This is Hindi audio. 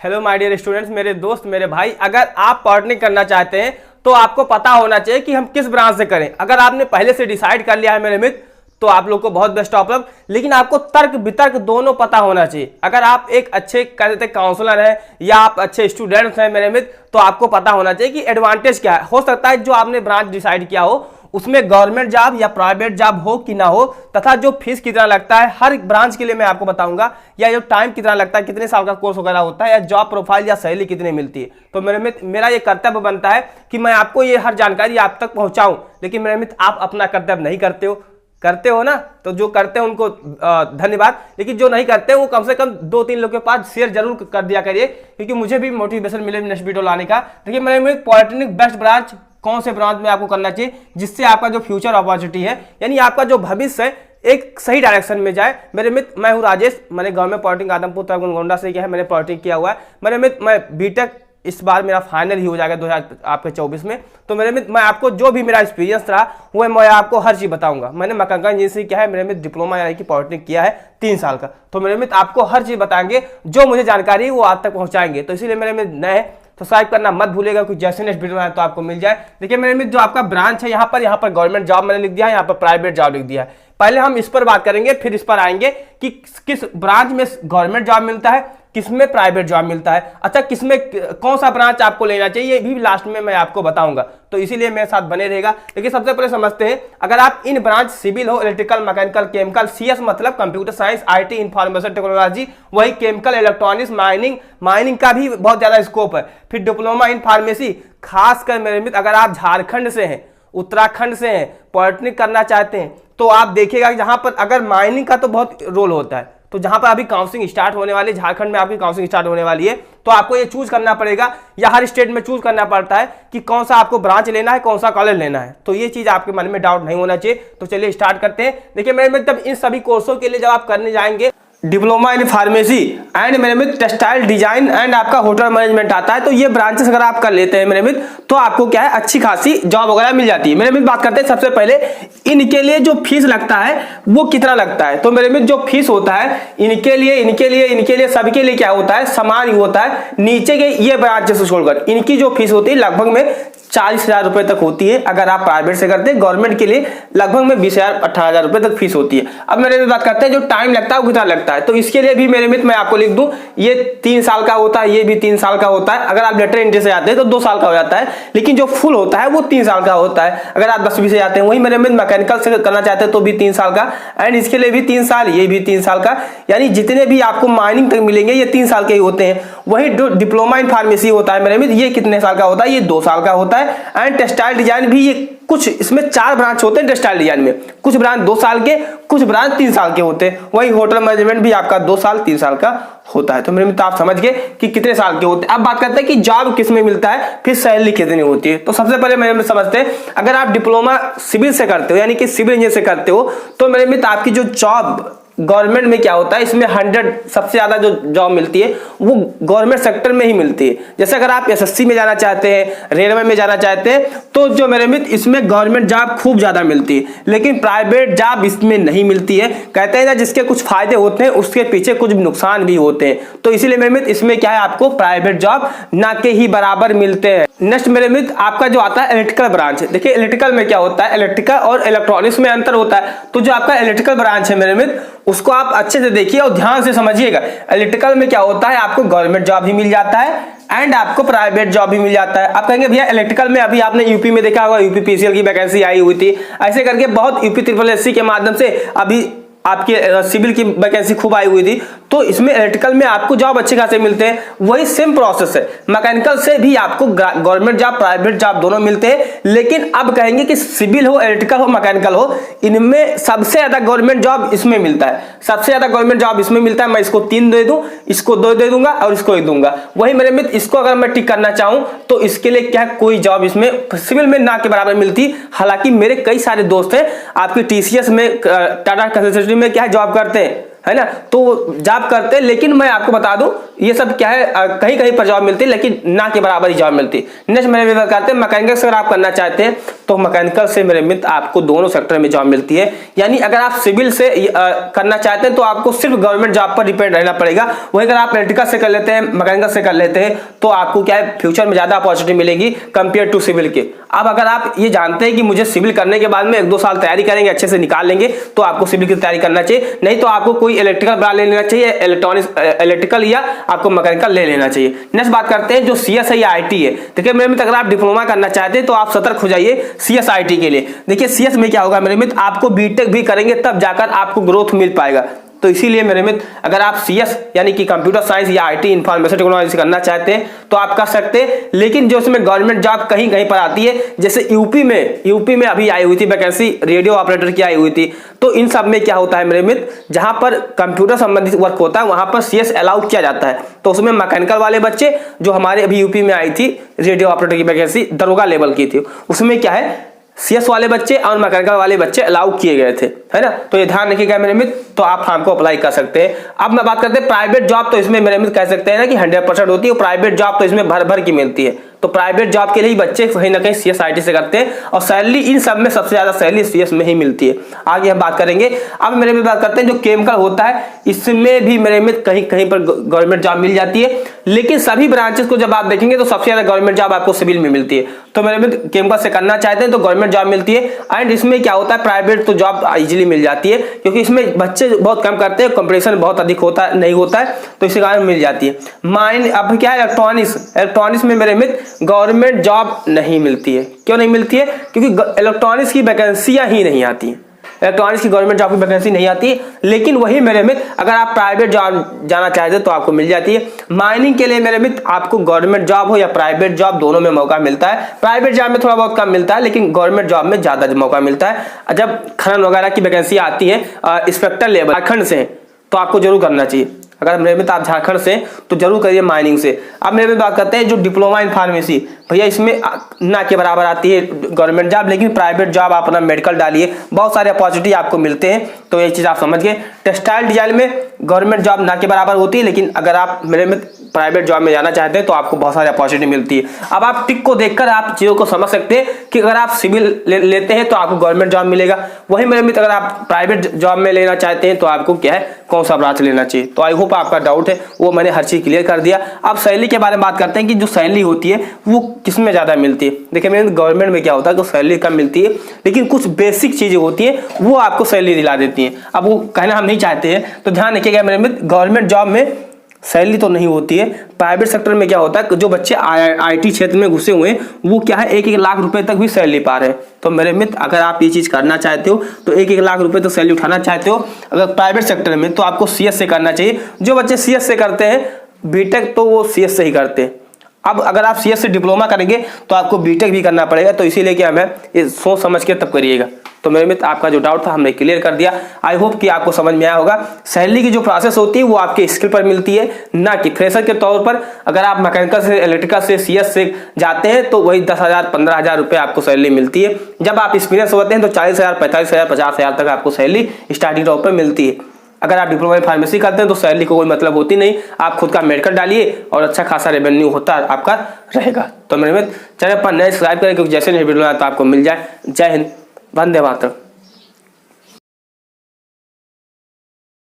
हेलो माय डियर स्टूडेंट्स, मेरे दोस्त, मेरे भाई, अगर आप पॉलिटेक्निक करना चाहते हैं तो आपको पता होना चाहिए कि हम किस ब्रांच से करें। अगर आपने पहले से डिसाइड कर लिया है मेरे मित्र, तो आप लोग को बहुत बेस्ट ऑफ लक। लेकिन आपको तर्क वितर्क दोनों पता होना चाहिए। अगर आप एक अच्छे कहते काउंसलर हैं या आप अच्छे स्टूडेंट्स हैं मेरे मित्र, तो आपको पता होना चाहिए कि एडवांटेज क्या है। हो सकता है जो आपने ब्रांच डिसाइड किया हो उसमें गवर्नमेंट जॉब या प्राइवेट जॉब हो कि ना हो, तथा जो फीस कितना लगता है हर ब्रांच के लिए मैं आपको बताऊंगा, या जो टाइम कितना लगता है, कितने साल का कोर्स वगैरह होता है, या जॉब प्रोफाइल या सैलरी कितनी मिलती है। तो मेरे मित्र, मेरा ये कर्तव्य बनता है कि मैं आपको ये हर जानकारी आप तक पहुंचाऊं। लेकिन मेरे मित्र, आप अपना कर्तव्य नहीं करते हो ना, तो जो करते हैं उनको धन्यवाद। लेकिन जो नहीं करते वो कम से कम 2-3 लोग के पास शेयर जरूर कर दिया करिए, क्योंकि मुझे भी मोटिवेशन मिले नेक्स्ट वीडियो लाने का। देखिए मेरे में पॉलिटेक्निक बेस्ट ब्रांच कौन से ब्रांच में आपको करना चाहिए, जिससे आपका जो फ्यूचर अपॉर्चुनिटी है, यानी आपका जो भविष्य है, एक सही डायरेक्शन में जाए। मेरे मित्र, मैं हूं राजेश, मैंने गवर्नमेंट पॉलिटेक्निक आदमपुर गोंडा से किया है, मैंने पॉलिटेक्निक किया हुआ है। मेरे मित्र, मैं बीटेक इस बार मेरा फाइनल ही हो जाएगा 2024 में। तो मेरे मित्र, मैं आपको जो भी मेरा एक्सपीरियंस रहा वो मैं आपको हर चीज बताऊंगा। मैंने मैकेनिकल इंजीनियरिंग किया है मेरे मित्र, डिप्लोमा यानी कि पॉलिटेक्निक किया है 3 साल का। तो मेरे मित्र, आपको हर चीज बताएंगे, जो मुझे जानकारी है वो आप तक पहुंचाएंगे। तो इसीलिए मेरे मित्र नए सब्सक्राइब करना मत भूलेगा, कि जैसे नेक्स्ट वीडियो आए तो आपको मिल जाए। देखिए मेरे मित्र, जो आपका ब्रांच है यहाँ पर गवर्नमेंट जॉब मैंने लिख दिया है, यहाँ पर प्राइवेट जॉब लिख दिया है। पहले हम इस पर बात करेंगे, फिर इस पर आएंगे कि किस ब्रांच में गवर्नमेंट जॉब मिलता है, किसमें प्राइवेट जॉब मिलता है, अच्छा किसमें कौन सा ब्रांच आपको लेना चाहिए, ये भी लास्ट में मैं आपको बताऊंगा। तो इसीलिए मेरे साथ बने रहेगा। लेकिन सबसे पहले समझते हैं, अगर आप इन ब्रांच सिविल हो, इलेक्ट्रिकल, मैकेनिकल, केमिकल, सीएस मतलब computer science, IT, information technology, वही केमिकल, इलेक्ट्रॉनिक्स, माइनिंग का भी बहुत ज्यादा स्कोप है। फिर डिप्लोमा इन फार्मेसी, खासकर मेरे मित्र अगर आप झारखंड से हैं, उत्तराखंड से हैं, पॉलिटेक्निक करना चाहते हैं, तो आप देखिएगा जहां पर अगर माइनिंग का तो बहुत रोल होता है, तो जहां पर अभी काउंसलिंग स्टार्ट होने वाली है, झारखंड में आपकी काउंसलिंग स्टार्ट होने वाली है, तो आपको ये चूज करना पड़ेगा, या हर स्टेट में चूज करना पड़ता है कि कौन सा आपको ब्रांच लेना है, कौन सा कॉलेज लेना है। तो ये चीज आपके मन में डाउट नहीं होना चाहिए। तो चलिए स्टार्ट करते हैं। देखिए मेरे मित्र, इन सभी कोर्सों के लिए जब आप करने जाएंगे, डिप्लोमा इन फार्मेसी एंड मेरे मित्र टेक्सटाइल डिजाइन एंड आपका होटल मैनेजमेंट आता है, तो ये ब्रांचेस अगर आप कर लेते हैं मेरे मित्र, तो आपको क्या है, अच्छी खासी जॉब वगैरह मिल जाती है। मेरे मित्र बात करते हैं सबसे पहले इनके लिए जो फीस लगता है वो कितना लगता है। तो मेरे मित्र, जो फीस होता है इनके लिए सबके लिए क्या होता है, समान ही होता है। नीचे के ये ब्रांचेस से छोड़कर इनकी जो फीस होती है लगभग में 40,000 रुपए तक होती है। अगर आप प्राइवेट से करते हैं, गवर्नमेंट के लिए लगभग में 20,000-18,000 रुपए तक फीस होती है। अब मेरे में बात करते हैं जो टाइम लगता है वो कितना लगता है। तो इसके लिए भी मेरे मित्र मैं आपको लिख दूं, ये 3 साल का होता है, ये भी 3 साल का होता है। अगर आप लेटर एंट्री से जाते हैं तो 2 साल का हो जाता है, लेकिन जो फुल होता है वो 3 साल का होता है। अगर आप 10वीं से जाते हैं, वही मेरे मित्र मैकेनिकल से करना चाहते हैं तो भी 3 साल का, एंड इसके लिए भी 3 साल, ये भी 3 साल का, यानी जितने भी आपको माइनिंग तक मिलेंगे ये 3 साल के ही होते हैं। वही डिप्लोमा इन फार्मेसी होता है मेरे मित्र, ये कितने साल का होता है, ये 2 साल का होता है। एंड टेक्सटाइल डिजाइन भी, ये कुछ इसमें 4 ब्रांच होते हैं टेक्सटाइल डिजाइन में, कुछ ब्रांच 2 साल के, कुछ ब्रांच 3 साल के होते हैं। वही होटल मैनेजमेंट भी आपका 2 साल 3 साल का होता है। तो मेरे मित्र आप समझ गए कि कितने साल के होते हैं। अब बात करते हैं कि जॉब किस में मिलता है, फिर सैलरी कितनी होती है। तो सबसे पहले मेरे मित्र समझते हैं, अगर आप डिप्लोमा सिविल से करते हो यानी कि सिविल इंजीनियर से करते हो, तो मेरे मित्र आपकी जो जॉब गवर्नमेंट में क्या होता है, इसमें 100 सबसे ज्यादा जो जॉब मिलती है वो गवर्नमेंट सेक्टर में ही मिलती है। जैसे अगर आप एसएससी में जाना चाहते हैं, रेलवे में जाना चाहते हैं, तो जो मेरे मित्र इसमें गवर्नमेंट जॉब खूब ज्यादा मिलती है, लेकिन प्राइवेट जॉब इसमें नहीं मिलती है। कहते हैं ना, जिसके कुछ फायदे होते हैं उसके पीछे कुछ नुकसान भी होते हैं। तो इसीलिए मेरे मित्र इसमें क्या है, आपको प्राइवेट जॉब ना के ही बराबर मिलते हैं। नेक्स्ट मेरे मित्र आपका जो आता है इलेक्ट्रिकल ब्रांच। देखिए इलेक्ट्रिकल में क्या होता है, इलेक्ट्रिकल और इलेक्ट्रॉनिक्स में अंतर होता है। तो जो आपका इलेक्ट्रिकल ब्रांच है मेरे मित्र, उसको आप अच्छे से देखिए और ध्यान से समझिएगा। इलेक्ट्रिकल में क्या होता है, आपको गवर्नमेंट जॉब भी मिल जाता है एंड आपको प्राइवेट जॉब भी मिल जाता है। आप कहेंगे भैया इलेक्ट्रिकल में अभी आपने यूपी में देखा होगा, यूपी पीसीएल की वैकेंसी आई हुई थी, ऐसे करके बहुत यूपी SSSC के माध्यम से अभी आपके सिविल की वैकेंसी खूब आई हुई थी। तो इसमें इलेक्ट्रिकल में आपको जॉब अच्छे खासे मिलते हैं। वही सेम प्रोसेस है, मैकेनिकल से भी आपको गवर्नमेंट जॉब प्राइवेट जॉब दोनों मिलते हैं। लेकिन अब कहेंगे कि सिविल हो, इलेक्ट्रिकल हो, मैकेनिकल हो, इनमें सबसे ज्यादा गवर्नमेंट जॉब इसमें मिलता है, सबसे ज्यादा गवर्नमेंट जॉब इसमें मिलता है। मैं इसको 3 दे दूं, इसको 2 दे दूंगा और इसको 1 दूंगा। वही मेरे मित्र इसको अगर मैं टिक करना चाहूं तो इसके लिए क्या कोई जॉब इसमें सिविल में ना के बराबर मिलती। हालांकि मेरे कई सारे दोस्त हैं आपके TCS में, टाटा कंसल्टेंसी में क्या जॉब करते हैं, है ना। तो जॉब करते हैं, लेकिन मैं आपको बता दूं ये सब क्या है, कहीं कहीं पर जॉब मिलती है लेकिन ना के बराबर ही जॉब मिलती है। नेक्स्ट मेरे मित्र करते हैं मैकेनिकल से अगर आप करना चाहते हैं तो मैकेनिकल से मेरे मित्र आपको दोनों सेक्टर में जॉब मिलती है। यानी अगर आप सिविल से करना चाहते हैं तो आपको सिर्फ गवर्नमेंट जॉब पर डिपेंड रहना पड़ेगा। वही अगर आप इलेक्ट्रिकल से कर लेते हैं, मैकेनिकल से कर लेते हैं तो आपको क्या है फ्यूचर में ज्यादा अपॉर्चुनिटी मिलेगी कंपेयर टू सिविल के। अब अगर आप ये जानते हैं कि मुझे सिविल करने के बाद में 1-2 साल तैयारी करेंगे, अच्छे से निकाल लेंगे, तो आपको सिविल की तैयारी करना चाहिए। नहीं तो आपको कोई इलेक्ट्रिकल ब्रांच ले लेना चाहिए, इलेक्ट्रिकल या आपको मैकेनिकल ले लेना चाहिए। नेक्स्ट बात करते हैं जो CS है या IT है। देखिए मेरे मित्र अगर आप डिप्लोमा करना चाहते हैं तो आप सतर्क हो जाइए CS IT के लिए। देखिए CS में क्या होगा मेरे मित्र, आपको बीटेक भी करेंगे तब जाकर आपको ग्रोथ मिल पाएगा। तो इसीलिए मेरे मित्र अगर आप CS यानी कि कंप्यूटर साइंस या IT इंफॉर्मेशन टेक्नोलॉजी करना चाहते हैं तो आप कर सकते हैं। लेकिन जो इसमें गवर्नमेंट जॉब कहीं कहीं पर आती है, जैसे यूपी में अभी आई हुई थी वैकेंसी रेडियो ऑपरेटर की आई हुई थी। तो इन सब में क्या होता है मेरे मित्र, जहां पर कंप्यूटर संबंधित वर्क होता है वहां पर CS अलाउ किया जाता है। तो उसमें मैकेनिकल वाले बच्चे जो हमारे अभी यूपी में आई थी रेडियो ऑपरेटर की वैकेंसी दरोगा लेवल की थी, उसमें क्या है CS वाले बच्चे और मैकेनिकल वाले बच्चे अलाउ किए गए थे, है ना। तो ये ध्यान रखिएगा मेरे मित्र, तो आप फॉर्म को अप्लाई कर सकते हैं। अब मैं बात करते हैं प्राइवेट जॉब। तो इसमें मेरे मित्र कह सकते हैं ना कि 100% होती है, प्राइवेट जॉब तो इसमें भर भर की मिलती है। तो प्राइवेट जॉब के लिए बच्चे कहीं ना कहीं CS IT से करते हैं और सैलरी इन सब में सबसे ज्यादा सैलरी CS में ही मिलती है। आगे हम बात करेंगे। अब मेरे मित्र बात करते हैं जो केमिकल होता है, इसमें भी मेरे मित्र कहीं कहीं पर गवर्नमेंट जॉब मिल जाती है। लेकिन सभी ब्रांचेस को जब आप देखेंगे तो सबसे ज्यादा गवर्नमेंट जॉब आपको सिविल में मिलती है। तो मेरे मित्र केमिकल से करना चाहते हैं तो गवर्नमेंट जॉब मिलती है। एंड इसमें क्या होता है, प्राइवेट तो जॉब इजीली मिल जाती है क्योंकि इसमें बच्चे बहुत कम करते हैं, कंपटीशन बहुत अधिक होता है नहीं होता है, तो इसी कारण मिल जाती है। अब क्या है इलेक्ट्रॉनिक्स में मेरे मित्र गवर्नमेंट जॉब नहीं मिलती है। क्यों नहीं मिलती है? क्योंकि इलेक्ट्रॉनिक्स की वैकेंसियां ही नहीं आती हैं। इलेक्ट्रॉनिक्स की गवर्नमेंट जॉब की वैकेंसी नहीं आती है। लेकिन वही मेरे मित्र अगर आप प्राइवेट जॉब जाना चाहते हैं तो आपको मिल जाती है। माइनिंग के लिए मेरे मित्र आपको गवर्नमेंट जॉब हो या प्राइवेट जॉब दोनों में मौका मिलता है। प्राइवेट जॉब में थोड़ा बहुत कम मिलता है लेकिन गवर्नमेंट जॉब में ज्यादा मौका मिलता है। जब खनन वगैरह की वैकेंसी आती है इंस्पेक्टर लेवल झारखंड से तो आपको जरूर करना चाहिए। अगर मेरे मित्र आप झारखंड से तो जरूर करिए माइनिंग से। अब मेरे में बात करते हैं जो डिप्लोमा इन फार्मेसी, भैया इसमें ना के बराबर आती है गवर्नमेंट जॉब, लेकिन प्राइवेट जॉब आप अपना मेडिकल डालिए, बहुत सारे अपॉर्चुनिटी आपको मिलते हैं। तो ये चीज आप समझ गए। टेक्सटाइल डिजाइन में गवर्नमेंट जॉब ना के बराबर होती है, लेकिन अगर आप मेरे में प्राइवेट जॉब में जाना चाहते हैं तो आपको बहुत सारी अपॉर्चुनिटी मिलती है। अब आप टिक को देखकर आप चीजों को समझ सकते हैं कि अगर आप सिविल लेते हैं तो आपको गवर्नमेंट जॉब मिलेगा। वही मेरे मित्र अगर आप प्राइवेट जॉब में लेना चाहते हैं तो आपको क्या है कौन सा ब्रांच लेना चाहिए। तो आई होप आपका डाउट है वो मैंने हर चीज क्लियर कर दिया। अब सैलरी के बारे में बात करते हैं कि जो सैलरी होती है वो किसमें ज्यादा मिलती है। देखिए मेरे गवर्नमेंट में क्या होता है तो सैलरी कम मिलती है, लेकिन कुछ बेसिक चीजें होती है वो आपको सैलरी दिला देती है। अब वो कहना हम नहीं चाहते हैं तो ध्यान रखिएगा मेरे मित्र, गवर्नमेंट जॉब में सैलरी तो नहीं होती है। प्राइवेट सेक्टर में क्या होता है जो बच्चे IT क्षेत्र में घुसे हुए हैं वो क्या है 1-1 लाख रुपए तक भी सैलरी पा रहे हैं। तो मेरे मित्र अगर आप ये चीज करना चाहते हो तो 1-1 लाख रुपए तो सैलरी उठाना चाहते हो अगर प्राइवेट सेक्टर में, तो आपको CS से करना चाहिए। जो बच्चे CS से करते हैं बीटेक तो वो CS से ही करते हैं। अब अगर आप CS से डिप्लोमा करेंगे तो आपको बीटेक भी करना पड़ेगा। तो इसीलिए क्या है ये सोच समझ के तब करिएगा। तो मेरे मित्र आपका जो डाउट था हमने क्लियर कर दिया। आई होप कि आपको समझ में आया होगा। सैलरी की जो प्रोसेस होती है वो आपके स्किल पर मिलती है, ना कि फ्रेशर के तौर पर। अगर आप मैकेनिकल से इलेक्ट्रिकल से CS से जाते हैं तो वही 10,000-15,000 रुपये आपको सैलरी मिलती है। जब आप एक्सपीरियंस होते हैं तो 40,000, 45,000, 50,000 तक आपको सैलरी स्टार्टिंग तौर पर मिलती है। अगर आप डिप्लोमा इन फार्मेसी करते हैं तो सैलरी को कोई मतलब होती नहीं, आप खुद का मेडिकल डालिए और अच्छा खासा रेवेन्यू होता है आपका रहेगा। तो मेरे मित्र चैनल पर नए सब्सक्राइब करें क्योंकि जैसे वीडियो आए तो आपको मिल जाए। जय हिंद, वंदे मातरम।